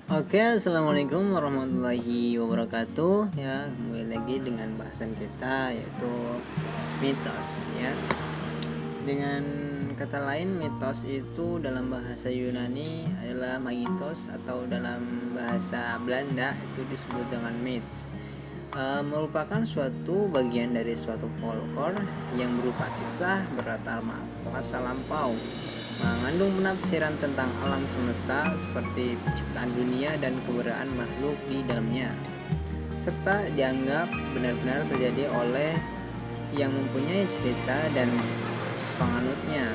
Oke, assalamualaikum warahmatullahi wabarakatuh. Ya, kembali lagi dengan bahasan kita yaitu mitos. Ya, dengan kata lain, mitos itu dalam bahasa Yunani adalah mythos atau dalam bahasa Belanda itu disebut dengan myths. Merupakan suatu bagian dari suatu folklore yang berupa kisah berlatar masa lampau, mengandung penafsiran tentang alam semesta seperti penciptaan dunia dan keberadaan makhluk di dalamnya, serta dianggap benar-benar terjadi oleh yang mempunyai cerita dan penganutnya.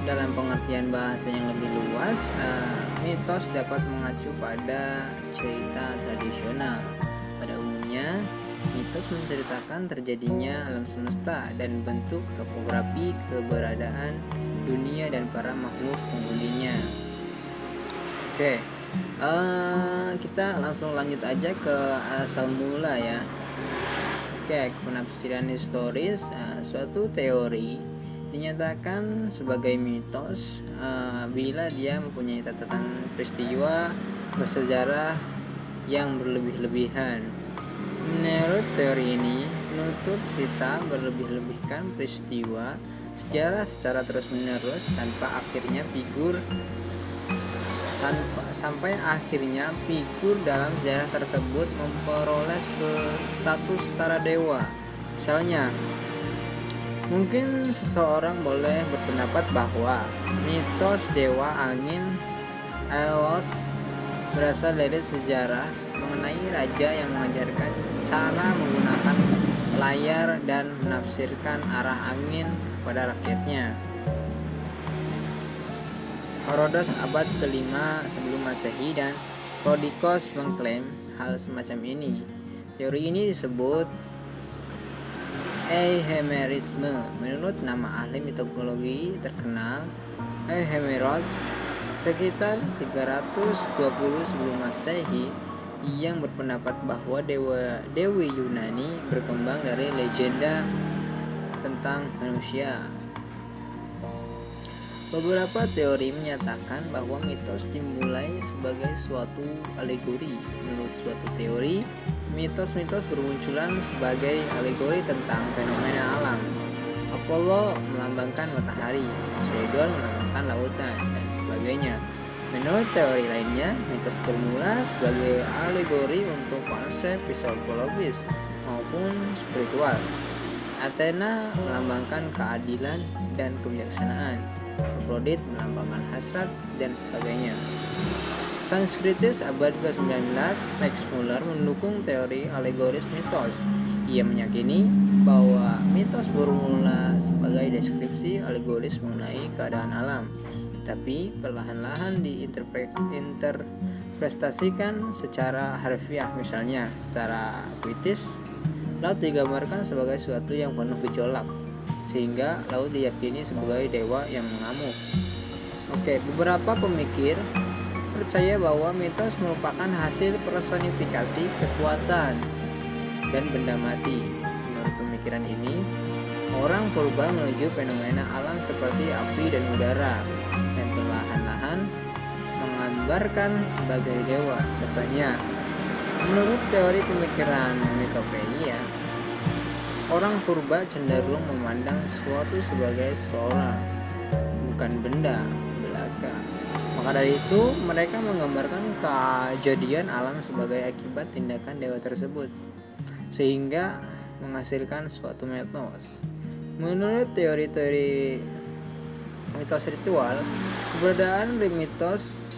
Dalam pengertian bahasa yang lebih luas, mitos dapat mengacu pada cerita tradisional. Pada umumnya, mitos menceritakan terjadinya alam semesta dan bentuk topografi keberadaan dunia dan para makhluk penghuninya. Oke, kita langsung lanjut aja ke asal mula ya. Oke, penafsiran historis. Suatu teori dinyatakan sebagai mitos bila dia mempunyai catatan peristiwa bersejarah yang berlebih-lebihan. Menurut teori ini, menutur cerita berlebih-lebihkan peristiwa sejarah secara terus-menerus sampai akhirnya figur dalam sejarah tersebut memperoleh status setara dewa. Misalnya, mungkin seseorang boleh berpendapat bahwa mitos dewa angin Aeolus berasal dari sejarah mengenai raja yang mengajarkan cara menggunakan layar dan menafsirkan arah angin kepada rakyatnya. Herodotus abad ke-5 sebelum Masehi dan Prodikos mengklaim hal semacam ini. Teori ini disebut Euhemerisme. Menurut nama ahli mitologi terkenal Euhemeros sekitar 320 sebelum Masehi, yang berpendapat bahwa dewi Yunani berkembang dari legenda tentang manusia. Beberapa teori menyatakan bahwa mitos dimulai sebagai suatu alegori. Menurut suatu teori, mitos-mitos bermunculan sebagai alegori tentang fenomena alam. Apollo melambangkan matahari, Poseidon melambangkan lautan, dan sebagainya. Menurut teori lainnya, mitos bermula sebagai alegori untuk konsep psikologis maupun spiritual. Athena melambangkan keadilan dan kebijaksanaan, Aphrodite melambangkan hasrat, dan sebagainya. Sanskritis abad ke-19 Max Muller mendukung teori alegoris mitos. Ia meyakini bahwa mitos bermula sebagai deskripsi alegoris mengenai keadaan alam, tapi perlahan-lahan diinterpretasikan secara harfiah. Misalnya, secara puitis, laut digambarkan sebagai sesuatu yang penuh gejolak, sehingga laut diyakini sebagai dewa yang mengamuk. Oke, beberapa pemikir percaya bahwa mitos merupakan hasil personifikasi kekuatan dan benda mati. Menurut pemikiran ini, orang purba menuju fenomena alam seperti api dan udara dan perlahan-lahan menggambarkan sebagai dewa. Contohnya, menurut teori pemikiran Mitopeia, orang purba cenderung memandang sesuatu sebagai seseorang, bukan benda belaka. Maka dari itu, mereka menggambarkan kejadian alam sebagai akibat tindakan dewa tersebut, sehingga menghasilkan suatu mitos. Menurut teori-teori mitos ritual, keberadaan mitos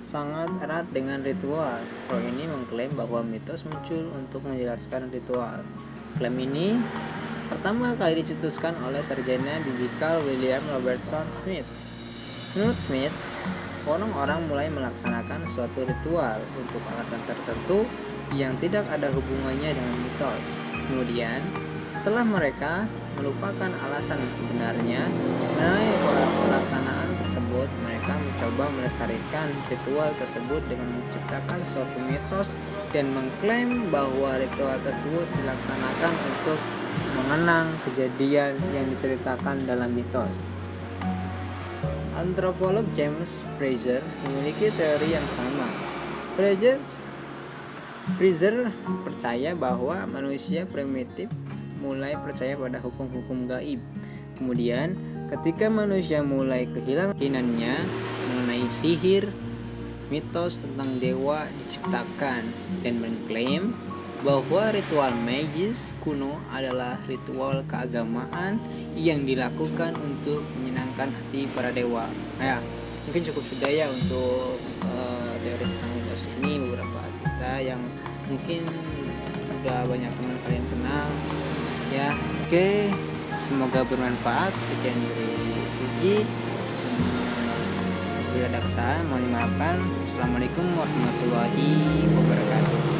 sangat erat dengan ritual. Teori ini mengklaim bahwa mitos muncul untuk menjelaskan ritual. Klaim ini pertama kali dicetuskan oleh sarjana biblikal William Robertson Smith. Menurut Smith, orang-orang mulai melaksanakan suatu ritual untuk alasan tertentu yang tidak ada hubungannya dengan mitos. Kemudian, setelah mereka melupakan alasan sebenarnya mengenai pelaksanaan tersebut, mereka mencoba melestarikan ritual tersebut dengan menciptakan suatu mitos dan mengklaim bahwa ritual tersebut dilaksanakan untuk mengenang kejadian yang diceritakan dalam mitos. Antropolog James Frazer memiliki teori yang sama. Frazer percaya bahwa manusia primitif mulai percaya pada hukum-hukum gaib. Kemudian, ketika manusia mulai kehilangan keyakinannya mengenai sihir, mitos tentang dewa diciptakan dan mengklaim bahwa ritual magis kuno adalah ritual keagamaan yang dilakukan untuk menyenangkan hati para dewa. Nah, mungkin cukup sudah ya untuk teori tentang mitos ini, beberapa cerita yang mungkin udah banyak teman kalian kenal ya. Oke, semoga bermanfaat. Sekian dari Suji. Bila ada kesalahan mohon dimaafkan. Assalamualaikum warahmatullahi wabarakatuh.